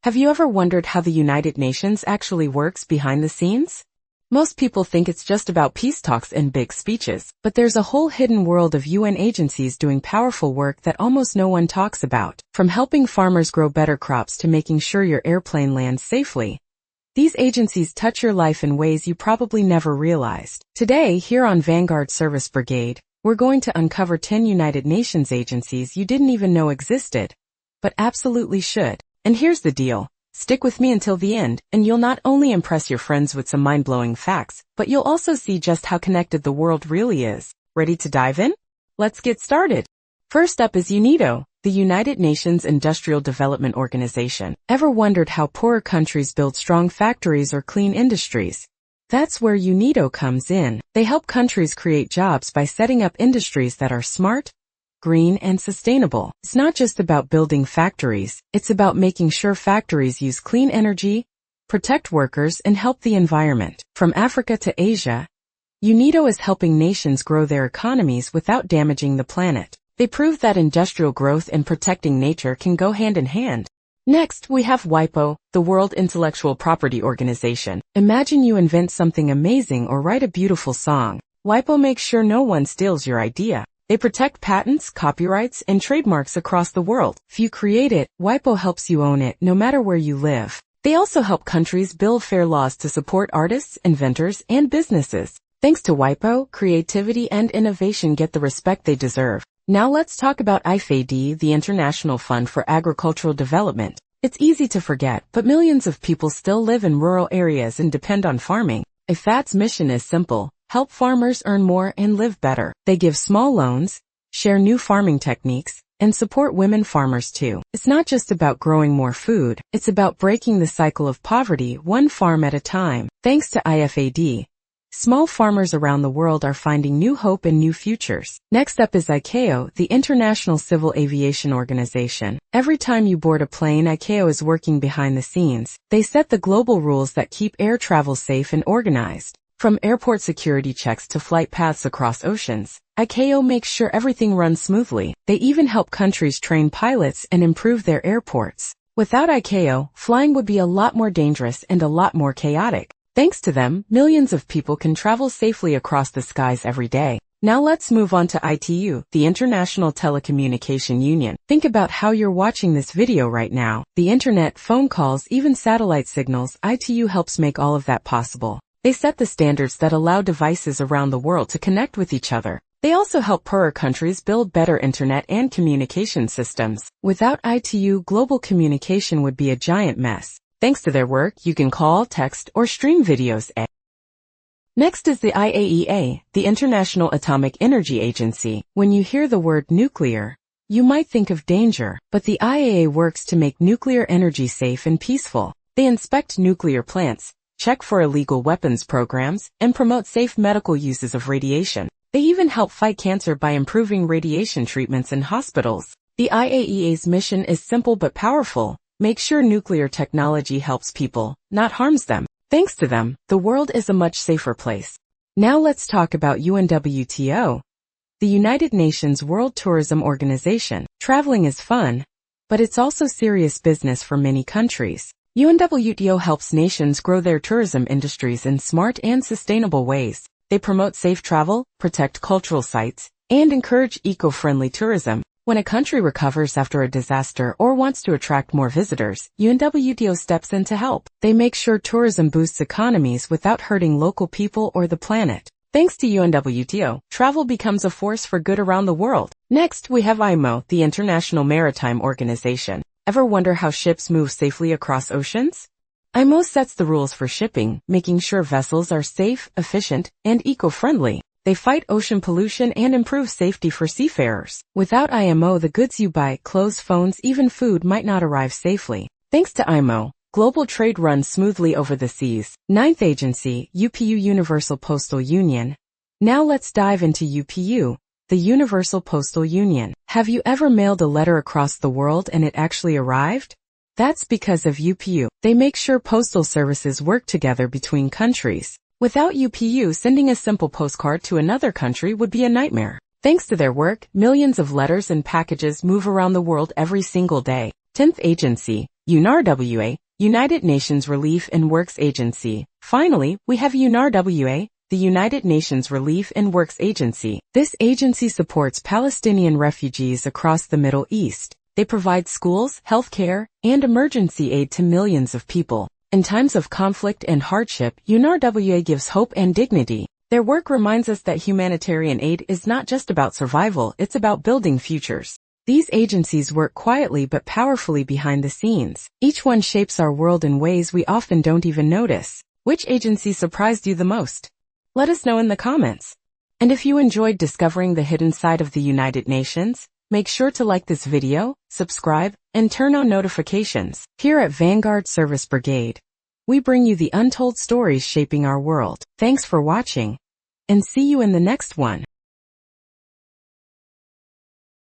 Have you ever wondered how the United Nations actually works behind the scenes? Most people think it's just about peace talks and big speeches, but there's a whole hidden world of UN agencies doing powerful work that almost no one talks about, from helping farmers grow better crops to making sure your airplane lands safely. These agencies touch your life in ways you probably never realized. Today, here on Vanguard Service Brigade, we're going to uncover 10 United Nations agencies you didn't even know existed, but absolutely should. And here's the deal. Stick with me until the end, and you'll not only impress your friends with some mind-blowing facts, but you'll also see just how connected the world really is. Ready to dive in? Let's get started. First up is UNIDO, the United Nations Industrial Development Organization. Ever wondered how poorer countries build strong factories or clean industries? That's where UNIDO comes in. They help countries create jobs by setting up industries that are smart, green, and sustainable. It's not just about building factories, it's about making sure factories use clean energy, protect workers, and help the environment. From Africa to Asia, UNIDO is helping nations grow their economies without damaging the planet. They prove that industrial growth and protecting nature can go hand in hand. Next, we have WIPO, the World Intellectual Property Organization. Imagine you invent something amazing or write a beautiful song. WIPO makes sure no one steals your idea. They protect patents, copyrights, and trademarks across the world. If you create it, WIPO helps you own it, no matter where you live. They also help countries build fair laws to support artists, inventors, and businesses. Thanks to WIPO, creativity and innovation get the respect they deserve. Now let's talk about IFAD, the International Fund for Agricultural Development. It's easy to forget, but millions of people still live in rural areas and depend on farming. IFAD's mission is simple. Help farmers earn more and live better. They give small loans, share new farming techniques, and support women farmers too. It's not just about growing more food, it's about breaking the cycle of poverty one farm at a time. Thanks to IFAD, small farmers around the world are finding new hope and new futures. Next up is ICAO, the International Civil Aviation Organization. Every time you board a plane, ICAO is working behind the scenes. They set the global rules that keep air travel safe and organized. From airport security checks to flight paths across oceans, ICAO makes sure everything runs smoothly. They even help countries train pilots and improve their airports. Without ICAO, flying would be a lot more dangerous and a lot more chaotic. Thanks to them, millions of people can travel safely across the skies every day. Now let's move on to ITU, the International Telecommunication Union. Think about how you're watching this video right now. The internet, phone calls, even satellite signals, ITU helps make all of that possible. They set the standards that allow devices around the world to connect with each other. They also help poorer countries build better internet and communication systems. Without ITU, global communication would be a giant mess. Thanks to their work, you can call, text, or stream videos. Next is the IAEA, the International Atomic Energy Agency. When you hear the word nuclear, you might think of danger, but the IAEA works to make nuclear energy safe and peaceful. They inspect nuclear plants, check for illegal weapons programs, and promote safe medical uses of radiation. They even help fight cancer by improving radiation treatments in hospitals. The IAEA's mission is simple but powerful. Make sure nuclear technology helps people, not harms them. Thanks to them, the world is a much safer place. Now let's talk about UNWTO, the United Nations World Tourism Organization. Traveling is fun, but it's also serious business for many countries. UNWTO helps nations grow their tourism industries in smart and sustainable ways. They promote safe travel, protect cultural sites, and encourage eco-friendly tourism. When a country recovers after a disaster or wants to attract more visitors, UNWTO steps in to help. They make sure tourism boosts economies without hurting local people or the planet. Thanks to UNWTO, travel becomes a force for good around the world. Next, we have IMO, the International Maritime Organization. Ever wonder how ships move safely across oceans? IMO sets the rules for shipping, making sure vessels are safe, efficient, and eco-friendly. They fight ocean pollution and improve safety for seafarers. Without IMO, the goods you buy, clothes, phones, even food might not arrive safely. Thanks to IMO, global trade runs smoothly over the seas. Ninth agency, UPU, Universal Postal Union. Now let's dive into UPU, the Universal Postal Union. Have you ever mailed a letter across the world and it actually arrived? That's because of UPU. They make sure postal services work together between countries. Without UPU, sending a simple postcard to another country would be a nightmare. Thanks to their work, millions of letters and packages move around the world every single day. 10th agency, UNRWA, United Nations Relief and Works Agency. Finally, we have UNRWA, the United Nations Relief and Works Agency. This agency supports Palestinian refugees across the Middle East. They provide schools, healthcare, and emergency aid to millions of people. In times of conflict and hardship, UNRWA gives hope and dignity. Their work reminds us that humanitarian aid is not just about survival, it's about building futures. These agencies work quietly but powerfully behind the scenes. Each one shapes our world in ways we often don't even notice. Which agency surprised you the most? Let us know in the comments. And if you enjoyed discovering the hidden side of the United Nations, make sure to like this video, subscribe, and turn on notifications. Here at Vanguard Service Brigade, we bring you the untold stories shaping our world. Thanks for watching, and see you in the next one.